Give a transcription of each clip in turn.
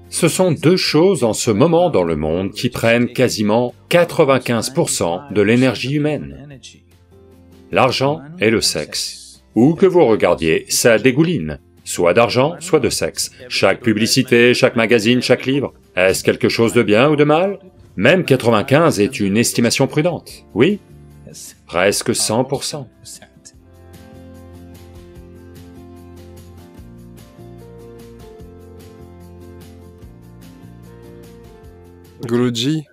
Ce sont deux choses en ce moment dans le monde qui prennent quasiment 95% de l'énergie humaine. L'argent et le sexe. Où que vous regardiez, ça dégouline, soit d'argent, soit de sexe. Chaque publicité, chaque magazine, chaque livre, est-ce quelque chose de bien ou de mal? Même 95 est une estimation prudente, oui? Presque 100%. Guruji,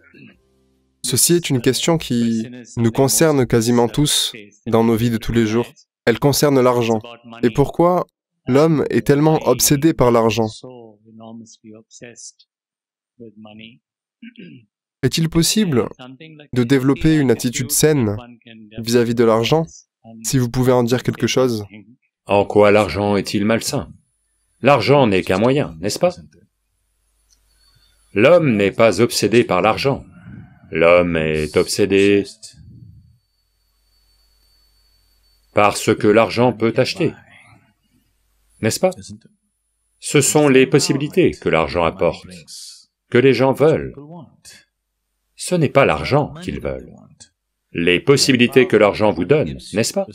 ceci est une question qui nous concerne quasiment tous dans nos vies de tous les jours. Elle concerne l'argent. Et pourquoi l'homme est tellement obsédé par l'argent? Est-il possible de développer une attitude saine vis-à-vis de l'argent? Si vous pouvez en dire quelque chose. En quoi l'argent est-il malsain? L'argent n'est qu'un moyen, n'est-ce pas? L'homme n'est pas obsédé par l'argent. L'homme est obsédé par ce que l'argent peut acheter, n'est-ce pas? Ce sont les possibilités que l'argent apporte, que les gens veulent. Ce n'est pas l'argent qu'ils veulent. Les possibilités que l'argent vous donne, n'est-ce pas?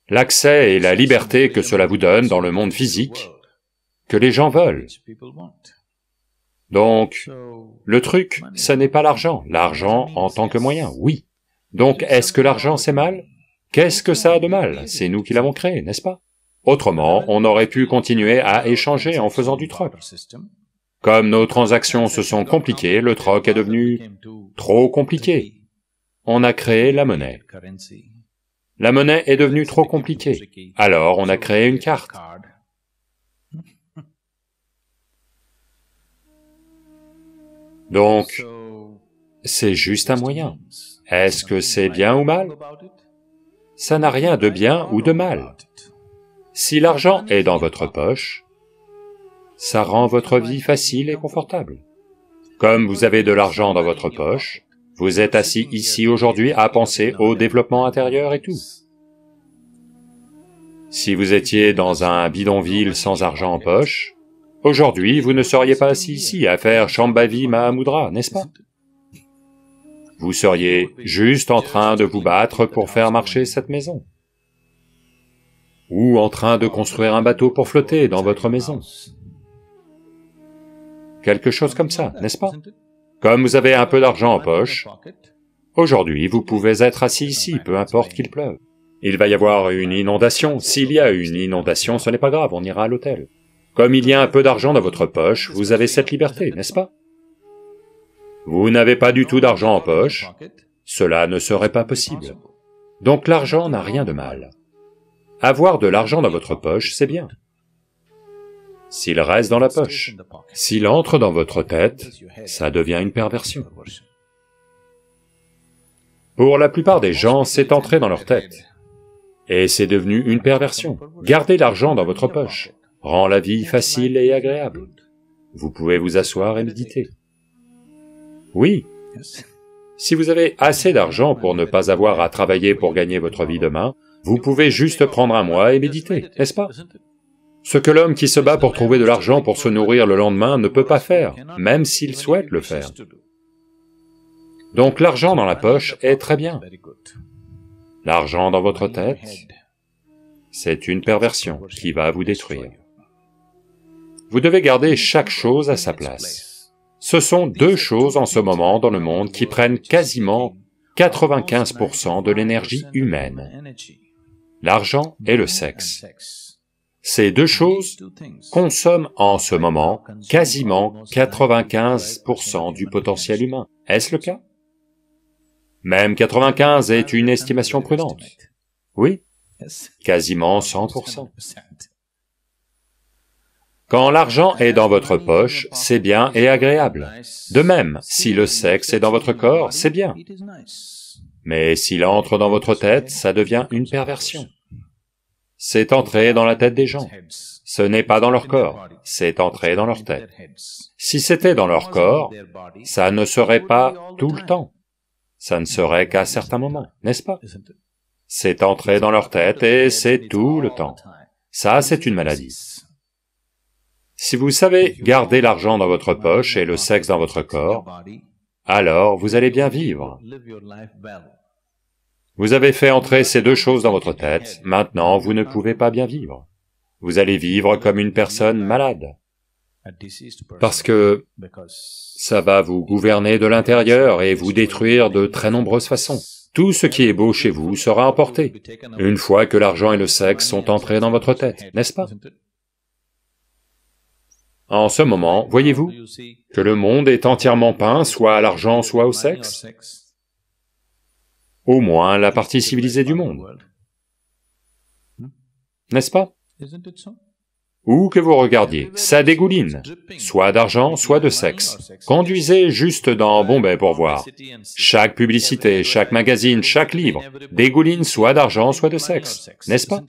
L'accès et la liberté que cela vous donne dans le monde physique, que les gens veulent. Donc, le truc, ce n'est pas l'argent en tant que moyen, oui. Donc, est-ce que l'argent c'est mal? Qu'est-ce que ça a de mal? C'est nous qui l'avons créé, n'est-ce pas? Autrement, on aurait pu continuer à échanger en faisant du troc. Comme nos transactions se sont compliquées, le troc est devenu trop compliqué. On a créé la monnaie. La monnaie est devenue trop compliquée, alors on a créé une carte. Donc, c'est juste un moyen. Est-ce que c'est bien ou mal? Ça n'a rien de bien ou de mal. Si l'argent est dans votre poche, ça rend votre vie facile et confortable. Comme vous avez de l'argent dans votre poche, vous êtes assis ici aujourd'hui à penser au développement intérieur et tout. Si vous étiez dans un bidonville sans argent en poche, aujourd'hui, vous ne seriez pas assis ici à faire Shambhavi Mahamudra, n'est-ce pas? Vous seriez juste en train de vous battre pour faire marcher cette maison. Ou en train de construire un bateau pour flotter dans votre maison. Quelque chose comme ça, n'est-ce pas? Comme vous avez un peu d'argent en poche, aujourd'hui vous pouvez être assis ici, peu importe qu'il pleuve. Il va y avoir une inondation, s'il y a une inondation, ce n'est pas grave, on ira à l'hôtel. Comme il y a un peu d'argent dans votre poche, vous avez cette liberté, n'est-ce pas? Vous n'avez pas du tout d'argent en poche, cela ne serait pas possible. Donc l'argent n'a rien de mal. Avoir de l'argent dans votre poche, c'est bien. S'il reste dans la poche, s'il entre dans votre tête, ça devient une perversion. Pour la plupart des gens, c'est entré dans leur tête, et c'est devenu une perversion. Gardez l'argent dans votre poche rend la vie facile et agréable. Vous pouvez vous asseoir et méditer. Oui, si vous avez assez d'argent pour ne pas avoir à travailler pour gagner votre vie demain, vous pouvez juste prendre un mois et méditer, n'est-ce pas? Ce que l'homme qui se bat pour trouver de l'argent pour se nourrir le lendemain ne peut pas faire, même s'il souhaite le faire. Donc l'argent dans la poche est très bien. L'argent dans votre tête, c'est une perversion qui va vous détruire. Vous devez garder chaque chose à sa place. Ce sont deux choses en ce moment dans le monde qui prennent quasiment 95% de l'énergie humaine. L'argent et le sexe. Ces deux choses consomment en ce moment quasiment 95% du potentiel humain. Est-ce le cas? Même 95 est une estimation prudente. Oui, quasiment 100%. Quand l'argent est dans votre poche, c'est bien et agréable. De même, si le sexe est dans votre corps, c'est bien. Mais s'il entre dans votre tête, ça devient une perversion. C'est entré dans la tête des gens. Ce n'est pas dans leur corps, c'est entré dans leur tête. Si c'était dans leur corps, ça ne serait pas tout le temps. Ça ne serait qu'à certains moments, n'est-ce pas? C'est entré dans leur tête et c'est tout le temps. Ça, c'est une maladie. Si vous savez garder l'argent dans votre poche et le sexe dans votre corps, alors vous allez bien vivre. Vous avez fait entrer ces deux choses dans votre tête, maintenant vous ne pouvez pas bien vivre. Vous allez vivre comme une personne malade, parce que ça va vous gouverner de l'intérieur et vous détruire de très nombreuses façons. Tout ce qui est beau chez vous sera emporté, une fois que l'argent et le sexe sont entrés dans votre tête, n'est-ce pas? En ce moment, voyez-vous que le monde est entièrement peint soit à l'argent, soit au sexe? Au moins la partie civilisée du monde. N'est-ce pas? Où que vous regardiez, ça dégouline, soit d'argent, soit de sexe. Conduisez juste dans Bombay pour voir. Chaque publicité, chaque magazine, chaque livre dégouline soit d'argent, soit de sexe, n'est-ce pas?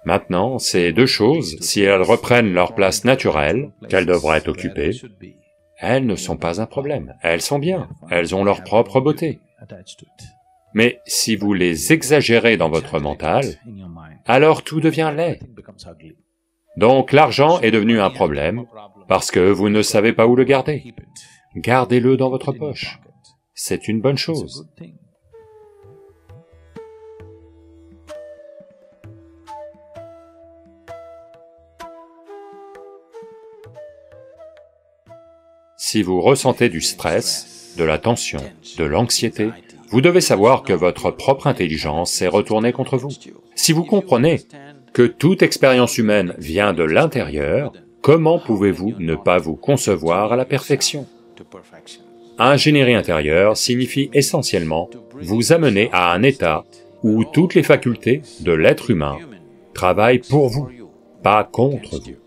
Maintenant, ces deux choses, si elles reprennent leur place naturelle, qu'elles devraient occuper, elles ne sont pas un problème, elles sont bien, elles ont leur propre beauté. Mais si vous les exagérez dans votre mental, alors tout devient laid. Donc l'argent est devenu un problème, parce que vous ne savez pas où le garder. Gardez-le dans votre poche, c'est une bonne chose. Si vous ressentez du stress, de la tension, de l'anxiété, vous devez savoir que votre propre intelligence s'est retournée contre vous. Si vous comprenez que toute expérience humaine vient de l'intérieur, comment pouvez-vous ne pas vous concevoir à la perfection? Ingénierie intérieure signifie essentiellement vous amener à un état où toutes les facultés de l'être humain travaillent pour vous, pas contre vous.